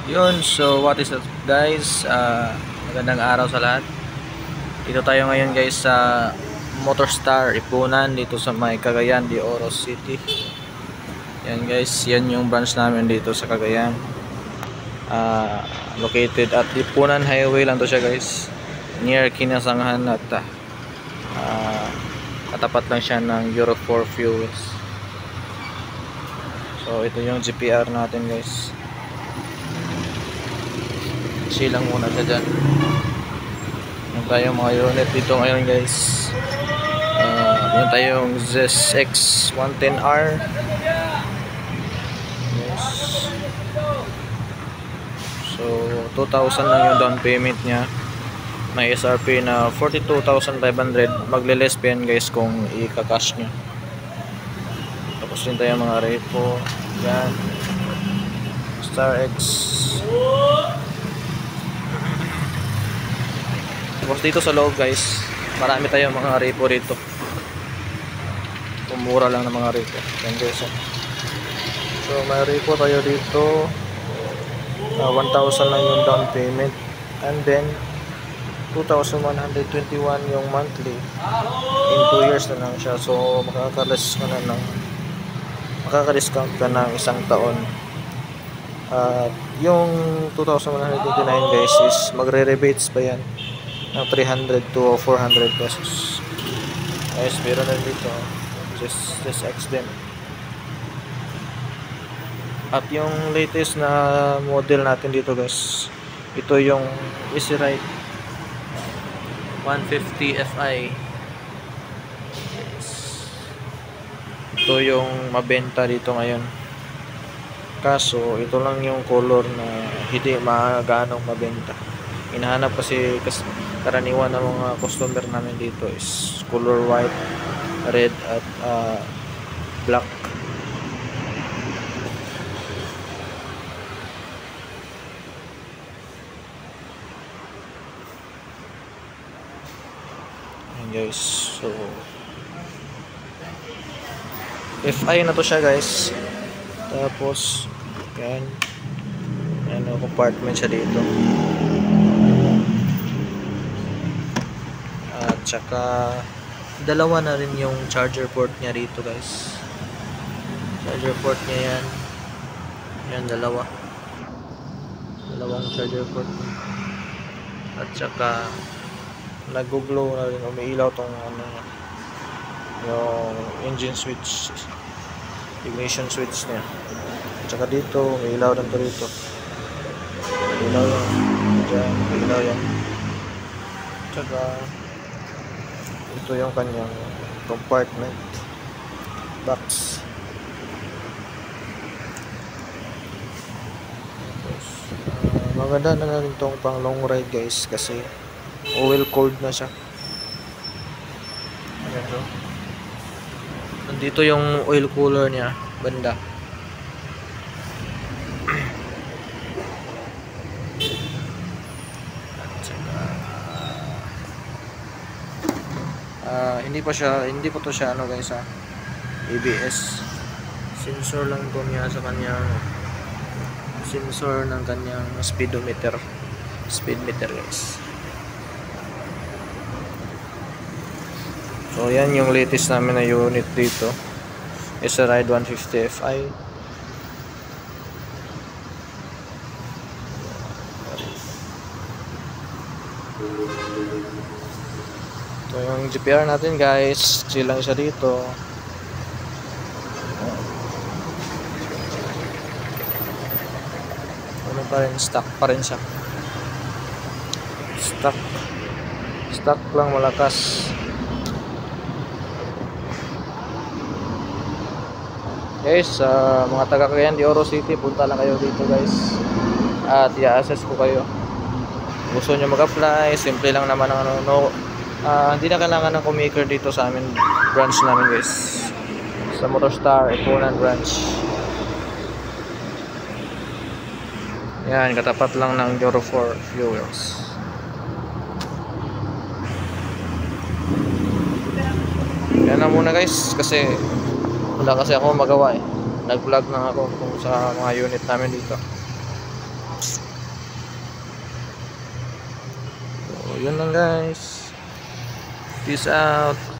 Yun, so what is up guys? Magandang araw sa lahat. Dito tayo ngayon guys sa Motorstar Ipunan dito sa may Cagayan de Oro City. Yan guys, yan yung branch namin dito sa Cagayan. Located at Ipunan Highway lang to siya guys. Near Kinasanghan at katapat lang siya ng Euro 4 fuels. So ito yung GPR natin guys. Silang muna siya dyan. Meron tayong mga unit dito ngayon guys. Meron tayong ZX 110R. Yes. So 2,000 lang yung down payment nya. May SRP na 42,500. Magle-less pa yan guys kung i-cash nyo. Tapos din tayo mga repo. Yan. Star X. Tapos dito sa loob guys, marami tayong mga repo rito. Umura lang ng mga repo. Yan guys. So may repo tayo dito. 1,000 lang yung down payment. And then 2,121 yung monthly. In 2 years na lang siya. So makaka-discount ka ng isang taon. Yung 2,129 guys is magre-rebates pa yan ng 300 to 400 pesos. Guys, meron na dito just X din. At yung latest na model natin dito guys, ito yung Easy Ride 150 Fi. Yes. Ito yung mabenta dito ngayon. Kaso ito lang yung color na hindi ganong mabenta. Hinahanap kasi karaniwan ng mga customer namin dito is color white, red at black. Ayan guys, so FI na to siya guys. Tapos yan, ano, compartment siya dito. At saka dalawa na rin yung charger port niya rito guys. Charger port niya yan. Yan, dalawang charger port niya. At saka nag-glow na rin, umiilaw tong ano, yung engine switch, ignition switch niya. At saka dito umiilaw rin to rito. Umiilaw yan dyan, umiilaw yan. At saka ito yung kanyang compartment box. Maganda na rin itong pang long ride guys kasi oil cold na siya. Ayan, nandito yung oil cooler niya banda. Hindi pa to siya ano guys, ABS. Sensor lang to niya sa kanyang sensor ng kanyang speedometer. Speed meter guys. So yan yung latest namin na unit dito. Easy Ride 150 Fi. So yung GPR natin guys, chill lang siya dito. Ano pa rin, stock pa rin siya. Stock lang, malakas. Guys, mga taga Cagayan de Oro City, punta lang kayo dito guys. At i-assess ko kayo. Gusto nyo mag-apply, simple lang naman ang ano, hindi na kailangan ng commaker dito sa amin, branch namin guys, sa Motorstar Ipunan branch. Yan, katapat lang ng Euro 4 fuels. Yan na muna guys, kasi wala kasi ako magawa eh. Nag-vlog na ako kung sa mga unit namin dito. yun lang guys. Peace out.